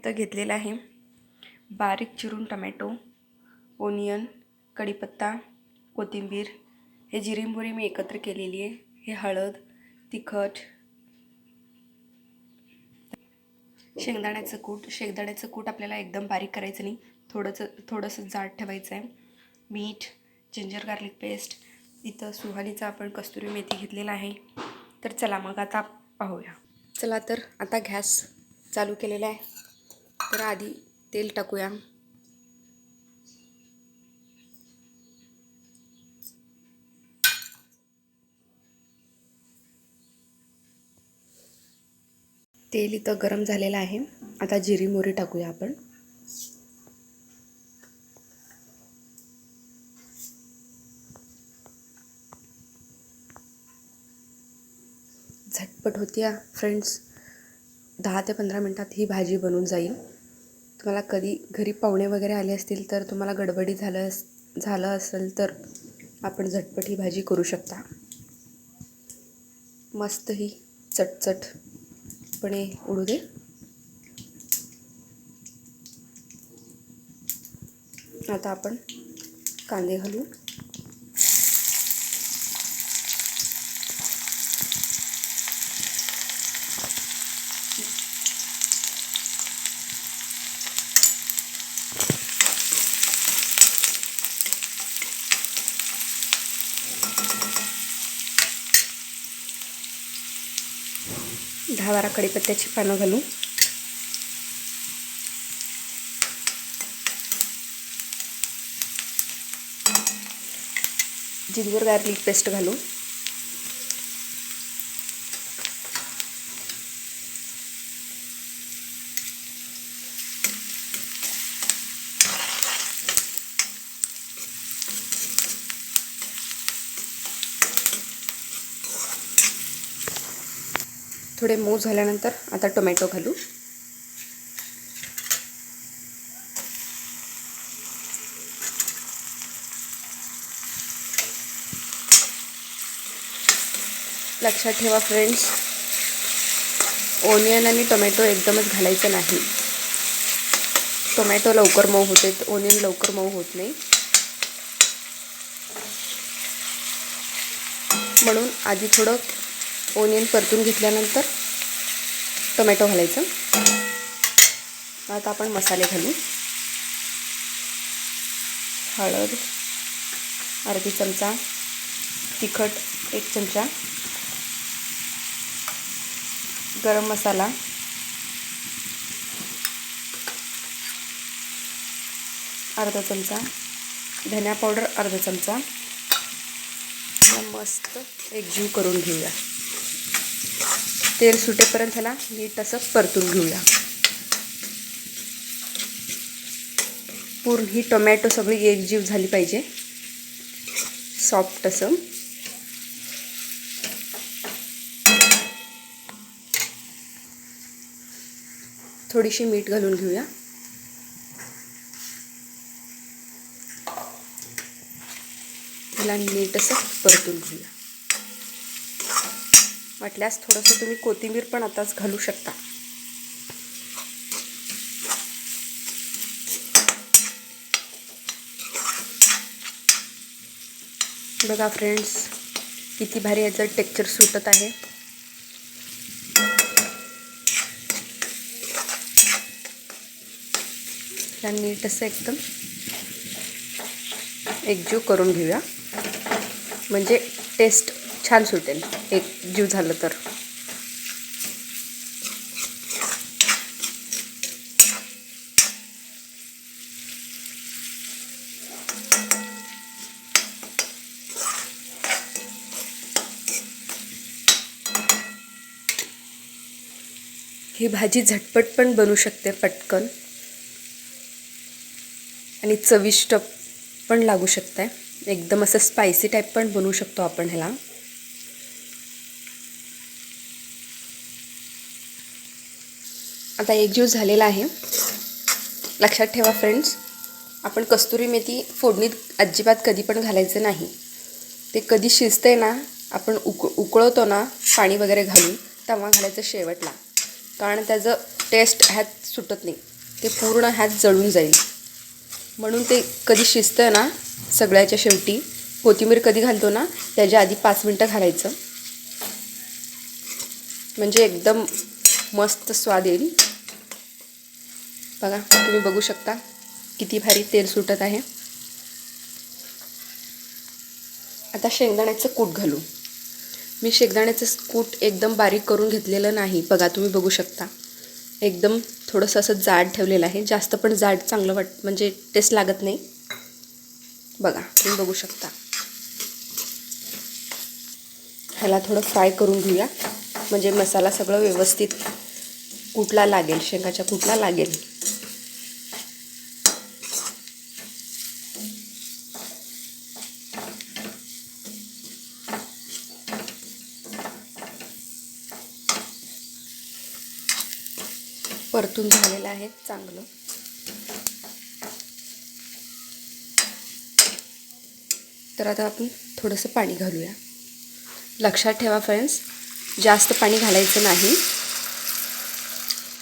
इथं घेतलेला आहे बारीक चिरून टमॅटो, ओनियन, कढीपत्ता, कोथिंबीर, हे जिरी मोहरी मी एकत्र केलेली आहे. हे हळद, तिखट, शेंगदाण्याचं कूट आपल्याला एकदम बारीक करायचं नाही, थोडंसं जाड ठेवायचं आहे. मीठ, जिंजर गार्लिक पेस्ट, इथं सुहानीचा आपण कस्तुरी मेथी घेतलेला आहे. तर चला मग आता पाहूया. चला तर आता गॅस चालू केलेला आहे. तर आधी तेल टाकूया. तेल इथं गरम झालेलं आहे. आता जिरी मोहरी टाकूया आपण. झटपट होती फ्रेंड्स. 10 ते 15 मिनटात ही भाजी बनून जाईल. तुम्हाला कधी घरी पाहुणे वगैरे आले असतील तर तुम्हाला गडबडी झालं असेल तर आपण झटपट ही भाजी करू शकता. मस्त ही चटचटपणे उडू दे. आता आपण कांदे घालू. दहा 12 कढीपत्त्याची पानं घालू. जिंजर गार्लिक पेस्ट घालू. थोडे मऊ झाल्यानंतर आता टोमॅटो घालू. लक्षात ठेवा फ्रेंड्स, ओनियन आणि टोमॅटो एकदमच घालायचं नाही. टोमॅटो लवकर मऊ होते, ओनियन लवकर मऊ होत नाही. म्हणून आधी थोडं ओनियन परतून घेतल्यानंतर टोमॅटो घालायचं. आता आपण मसाले घालू. हळद अर्धी चमचा, तिखट 1 चमचा, गरम मसाला अर्धा चमचा, धनिया पावडर अर्धा चमचा. मस्त एकजीव करून घेऊया. तेल सुटेपर्यंत ह्याला नीट असं परतून घेऊया. पूर्ण ही टोमॅटो सगळी एकजीव झाली पाहिजे, सॉफ्ट असं. थोडीशी मीठ घालून घेऊया. ह्याला नीट असं परतून घेऊया. वाटल्यास थोडंसं तुम्ही कोथिंबीर पण आताच घालू शकता. बघा फ्रेंड्स, किती भारी याचं टेक्स्चर सुटत आहे. ह्याला नीट असं एकदम एकजीव करून घेऊया, म्हणजे टेस्ट छान सुटेल एकजीव झालं तर. ही भाजी झटपट पण बनू शकते, पटकन, आणि चविष्ट पण लागू शकते. एकदम असं स्पायसी टाईप पण बनवू शकतो आपण ह्याला. आता एकजीव झालेला आहे. लक्षात ठेवा फ्रेंड्स, आपण कस्तुरी मेथी फोडणीत अजिबात कधी पण घालायचं नाही. ते कधी शिजते ना, आपण उकळवतो ना पाणी वगैरे घालून, तेव्हा घालायचं शेवटला. कारण त्याचं टेस्ट ह्यात सुटत नाही, ते पूर्ण ह्यात जळून जाईल. म्हणून ते कधी शिजतं ना सगळ्याच्या शेवटी कोथिंबीर कधी घालतो ना त्याच्या आधी 5 मिनटं घालायचं, म्हणजे एकदम मस्त स्वाद येईल. बघा तुम्ही बघू शकता किती भारी तेल सुटत आहे. आता शेंगदाण्याचं कूट घालू. मी शेंगदाण्याचं कूट एकदम बारीक करून घेतलेलं नाही. बघा तुम्ही बघू शकता एकदम थोडंसं असं जाड ठेवलेलं आहे. जास्त पण जाड चांगलं म्हणजे टेस्ट लागत नाही. बघा तुम्ही बघू शकता. ह्याला थोडं फ्राय करून घेऊया, म्हणजे मसाला सगळं व्यवस्थित कूटला लागेल, शेंगाच्या कूटला लागेल. परतून झालेलं आहे चांगलं. तर आता आपण थोडंसं पाणी घालूया. लक्षात ठेवा फ्रेंड्स, जास्त पाणी घालायचं नाही.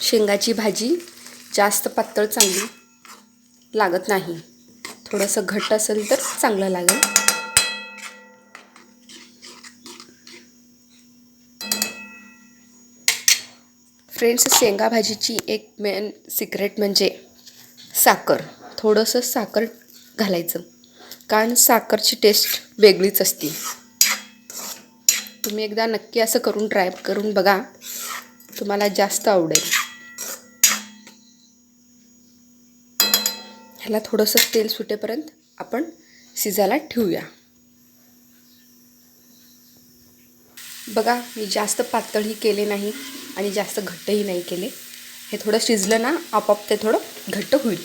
शेंगाची भाजी जास्त पातळ चांगली लागत नाही. थोडंसं घट्ट असेल तर चांगलं लागेल. फ्रेंड्स, शेंगा भाजीची एक मेन सिक्रेट म्हणजे साखर. थोडंसं साखर घालायचं, कारण साखरची टेस्ट वेगळीच असते. तुम्ही एकदा नक्की असं करून ट्राय करून बघा, तुम्हाला जास्त आवडेल. ह्याला थोडंसं तेल सुटेपर्यंत आपण शिजायला ठेवूया. बघा मी जास्त पातळही केले नाही आणि जास्त घट्टही नाही केले. हे थोडं शिजलं ना आपोआप ते थोडं घट्ट होईल.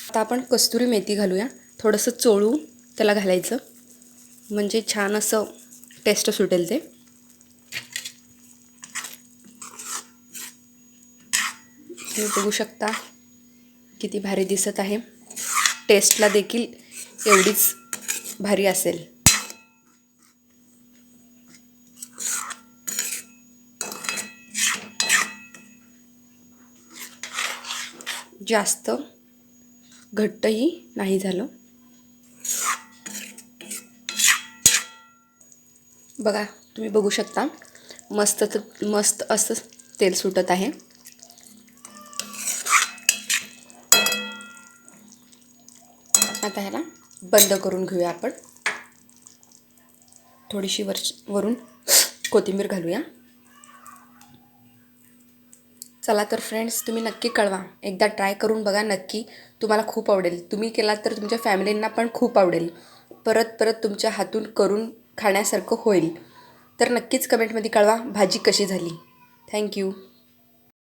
आता आपण कस्तुरी मेथी घालूया. थोडंसं चोळून त्याला घालायचं, म्हणजे छान असं टेस्ट सुटेल ते. तुम्ही बघू शकता किती भारी दिसत आहे. टेस्टला देखील एवढीच भारी असेल. जास्त घट्टही नाही झालं. बघा तुम्ही बघू शकता मस्त असं तेल सुटत आहे. आता ह्याला बंद करून घेऊया आपण. थोडीशी वरून कोथिंबीर घालूया. चला तर फ्रेंड्स, तुम्ही नक्की कळवा, एकदा ट्राय करून बघा. नक्की तुम्हाला खूप आवडेल. तुम्ही केलात तर तुमच्या फॅमिलींना पण खूप आवडेल. परत परत तुमच्या हातून करून खाण्यासारखं होईल. तर नक्कीच कमेंटमध्ये कळवा भाजी कशी झाली. थँक्यू.